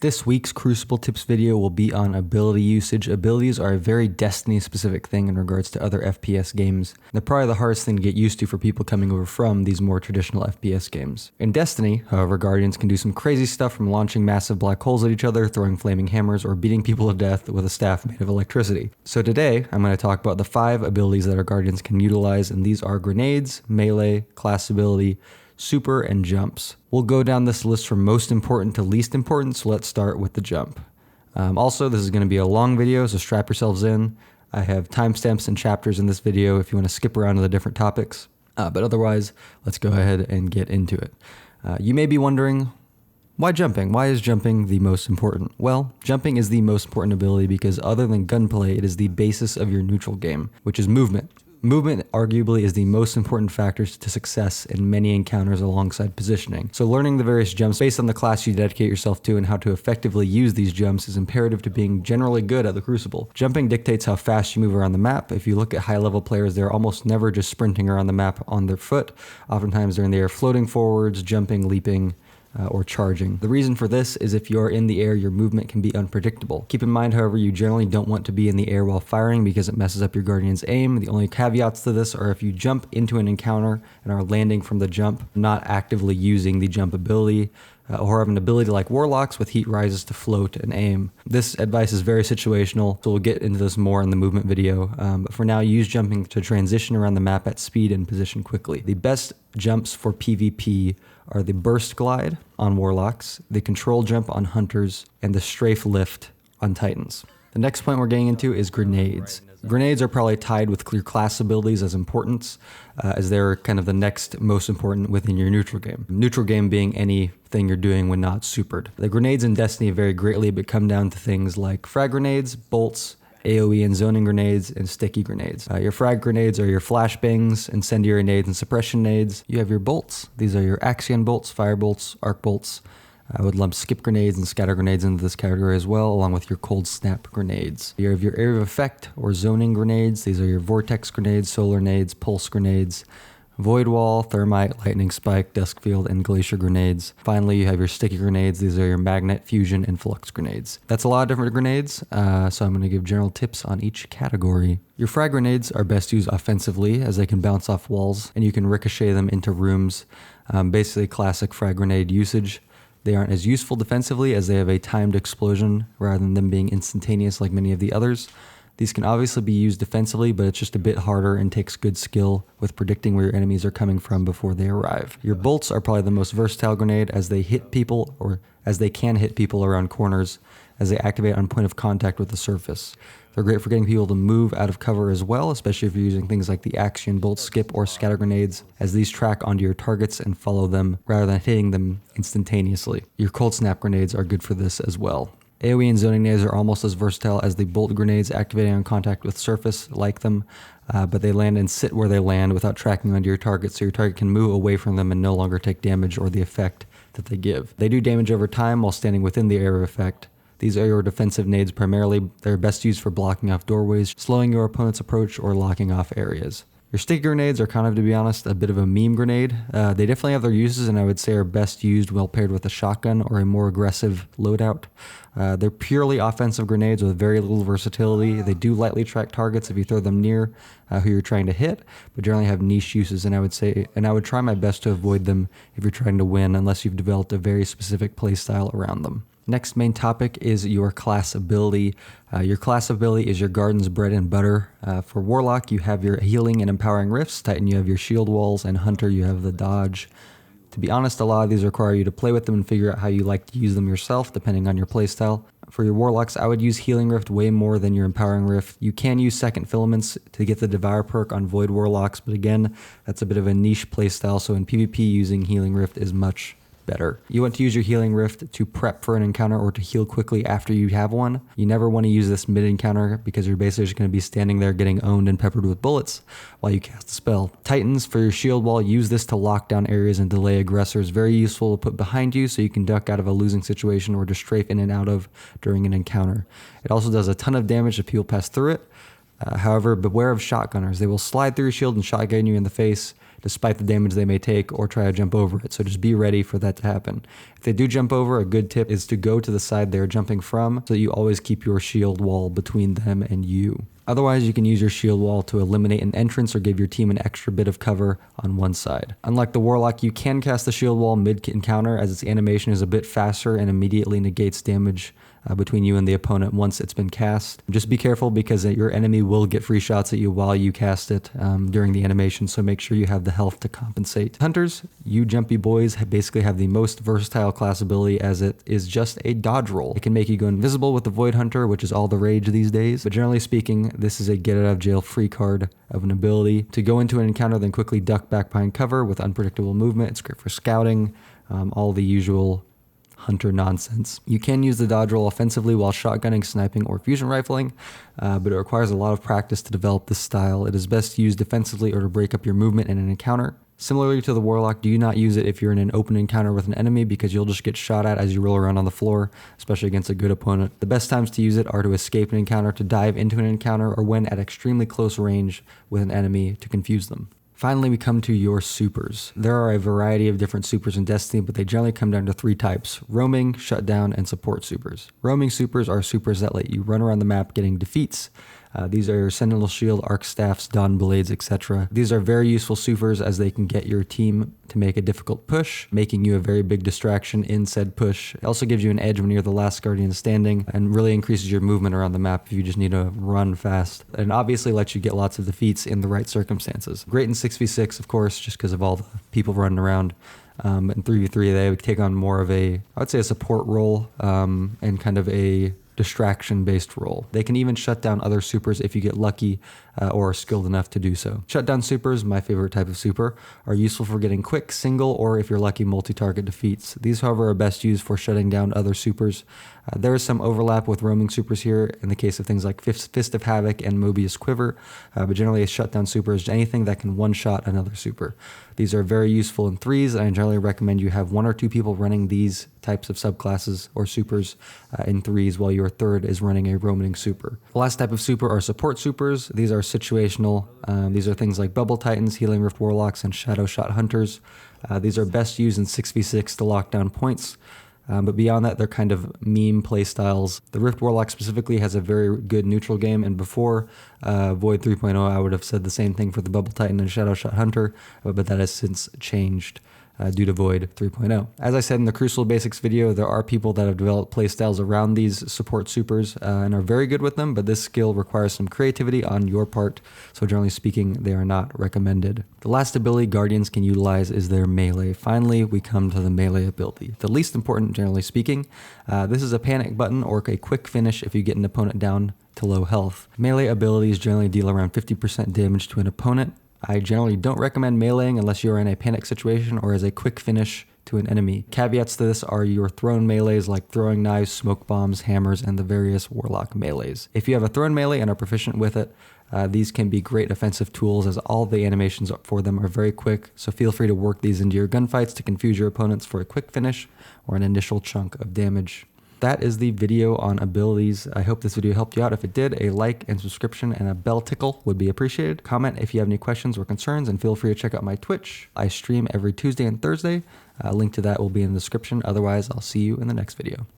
This week's Crucible Tips video will be on ability usage. Abilities are a very Destiny-specific thing in regards to other FPS games. They're probably the hardest thing to get used to for people coming over from these more traditional FPS games. In Destiny, however, Guardians can do some crazy stuff from launching massive black holes at each other, throwing flaming hammers, or beating people to death with a staff made of electricity. So today, I'm going to talk about the 5 abilities that our Guardians can utilize, and these are grenades, melee, class ability, super, and jumps. We'll go down this list from most important to least important, so let's start with the jump. Also, this is going to be a long video, so strap yourselves in. I have timestamps and chapters in this video if you want to skip around to the different topics. But otherwise, let's go ahead and get into it. You may be wondering, why jumping? Why is jumping the most important? Well, jumping is the most important ability because other than gunplay, it is the basis of your neutral game, which is movement. Movement arguably is the most important factor to success in many encounters alongside positioning. So learning the various jumps based on the class you dedicate yourself to and how to effectively use these jumps is imperative to being generally good at the Crucible. Jumping dictates how fast you move around the map. If you look at high-level players, they're almost never just sprinting around the map on their foot. Oftentimes they're in the air floating forwards, jumping, leaping, or charging. The reason for this is if you're in the air, your movement can be unpredictable. Keep in mind, however, you generally don't want to be in the air while firing because it messes up your Guardian's aim. The only caveats to this are if you jump into an encounter and are landing from the jump, not actively using the jump ability, or have an ability like Warlocks with heat rises to float and aim. This advice is very situational, so we'll get into this more in the movement video. But for now, use jumping to transition around the map at speed and position quickly. The best jumps for PvP are the burst glide on Warlocks, the control jump on Hunters, and the strafe lift on Titans. The next point we're getting into is grenades. Grenades are probably tied with clear class abilities as importance, as they're kind of the next most important within your neutral game. Neutral game being anything you're doing when not supered. The grenades in Destiny vary greatly, but come down to things like frag grenades, bolts, AoE and zoning grenades, and sticky grenades. Your frag grenades are your flashbangs, incendiary nades, and suppression nades. You have your bolts. These are your axion bolts, fire bolts, arc bolts. I would lump skip grenades and scatter grenades into this category as well, along with your cold snap grenades. You have your area of effect or zoning grenades. These are your vortex grenades, solar nades, pulse grenades, void wall, thermite, lightning spike, dusk field, and glacier grenades. Finally, you have your sticky grenades. These are your magnet, fusion, and flux grenades. That's a lot of different grenades, so I'm going to give general tips on each category. Your frag grenades are best used offensively as they can bounce off walls and you can ricochet them into rooms. Basically classic frag grenade usage. They aren't as useful defensively as they have a timed explosion rather than them being instantaneous like many of the others. These can obviously be used defensively, but it's just a bit harder and takes good skill with predicting where your enemies are coming from before they arrive. Your bolts are probably the most versatile grenade as they hit people, or as they can hit people around corners, as they activate on point of contact with the surface. They're great for getting people to move out of cover as well, especially if you're using things like the axion bolt, skip, or scatter grenades, as these track onto your targets and follow them rather than hitting them instantaneously. Your cold snap grenades are good for this as well. AoE and zoning nades are almost as versatile as the bolt grenades activating on contact with surface, like them, but they land and sit where they land without tracking onto your target, so your target can move away from them and no longer take damage or the effect that they give. They do damage over time while standing within the area of effect. These are your defensive nades primarily. They're best used for blocking off doorways, slowing your opponent's approach, or locking off areas. Your sticky grenades are kind of, to be honest, a bit of a meme grenade. They definitely have their uses and I would say are best used well paired with a shotgun or a more aggressive loadout. They're purely offensive grenades with very little versatility. They do lightly track targets if you throw them near who you're trying to hit, but generally have niche uses and I would try my best to avoid them if you're trying to win unless you've developed a very specific playstyle around them. Next main topic is your class ability. Your class ability is your Guardian's bread and butter. For Warlock, you have your healing and empowering rifts. Titan, you have your shield walls, and Hunter, you have the dodge. To be honest, a lot of these require you to play with them and figure out how you like to use them yourself, depending on your playstyle. For your Warlocks, I would use Healing Rift way more than your Empowering Rift. You can use Second Filaments to get the Devour perk on Void Warlocks, but again, that's a bit of a niche playstyle, so in PvP, using Healing Rift is much better. You want to use your Healing Rift to prep for an encounter or to heal quickly after you have one. You never want to use this mid-encounter because you're basically just going to be standing there getting owned and peppered with bullets while you cast the spell. Titans, for your shield wall, use this to lock down areas and delay aggressors. Very useful to put behind you so you can duck out of a losing situation or just strafe in and out of during an encounter. It also does a ton of damage if people pass through it. However, beware of shotgunners. They will slide through your shield and shotgun you in the face, despite the damage they may take, or try to jump over it. So just be ready for that to happen. If they do jump over, a good tip is to go to the side they're jumping from so that you always keep your shield wall between them and you. Otherwise, you can use your shield wall to eliminate an entrance or give your team an extra bit of cover on one side. Unlike the Warlock, you can cast the shield wall mid-encounter as its animation is a bit faster and immediately negates damage between you and the opponent once it's been cast. Just be careful because your enemy will get free shots at you while you cast it during the animation, so make sure you have the health to compensate. Hunters, you jumpy boys basically have the most versatile class ability as it is just a dodge roll. It can make you go invisible with the Void Hunter, which is all the rage these days, but generally speaking, this is a get out of jail free card of an ability to go into an encounter then quickly duck back behind cover with unpredictable movement. It's great for scouting, all the usual hunter nonsense. You can use the dodge roll offensively while shotgunning, sniping, or fusion rifling, but it requires a lot of practice to develop this style. It is best used defensively or to break up your movement in an encounter. Similarly to the Warlock, do not use it if you're in an open encounter with an enemy because you'll just get shot at as you roll around on the floor, especially against a good opponent. The best times to use it are to escape an encounter, to dive into an encounter, or when at extremely close range with an enemy to confuse them. Finally, we come to your supers. There are a variety of different supers in Destiny, but they generally come down to 3 types: roaming, shutdown, and support supers. Roaming supers are supers that let you run around the map getting defeats. These are your Sentinel Shield, Arc Staffs, Dawn Blades, etc. These are very useful supers as they can get your team to make a difficult push, making you a very big distraction in said push. It also gives you an edge when you're the last Guardian standing and really increases your movement around the map if you just need to run fast. And obviously lets you get lots of defeats in the right circumstances. Great in 6v6, of course, just because of all the people running around. In 3v3, they would take on more of a, I would say, a support role and kind of a distraction-based role. They can even shut down other supers if you get lucky or are skilled enough to do so. Shutdown supers, my favorite type of super, are useful for getting quick, single, or if you're lucky, multi-target defeats. These, however, are best used for shutting down other supers. There is some overlap with roaming supers here in the case of things like Fist of Havoc and Mobius Quiver, but generally a shutdown super is anything that can one-shot another super. These are very useful in 3s, and I generally recommend you have 1 or 2 people running these types of subclasses or supers in 3s while your 3rd is running a roaming super. The last type of super are support supers. These are situational. These are things like Bubble Titans, Healing Rift Warlocks, and Shadow Shot Hunters. These are best used in 6v6 to lock down points. But beyond that, they're kind of meme playstyles. The Rift Warlock specifically has a very good neutral game, and before Void 3.0, I would have said the same thing for the Bubble Titan and Shadow Shot Hunter, but that has since changed due to Void 3.0. As I said in the Crucible Basics video, there are people that have developed playstyles around these support supers and are very good with them, but this skill requires some creativity on your part, so generally speaking, they are not recommended. The last ability Guardians can utilize is their melee. Finally, we come to the melee ability. The least important, generally speaking. This is a panic button or a quick finish if you get an opponent down to low health. Melee abilities generally deal around 50% damage to an opponent. I generally don't recommend meleeing unless you're in a panic situation or as a quick finish to an enemy. Caveats to this are your thrown melees like throwing knives, smoke bombs, hammers, and the various Warlock melees. If you have a thrown melee and are proficient with it, these can be great offensive tools as all the animations for them are very quick, so feel free to work these into your gunfights to confuse your opponents for a quick finish or an initial chunk of damage. That is the video on abilities. I hope this video helped you out. If it did, a like and subscription and a bell tickle would be appreciated. Comment if you have any questions or concerns, and feel free to check out my Twitch. I stream every Tuesday and Thursday. A link to that will be in the description. Otherwise, I'll see you in the next video.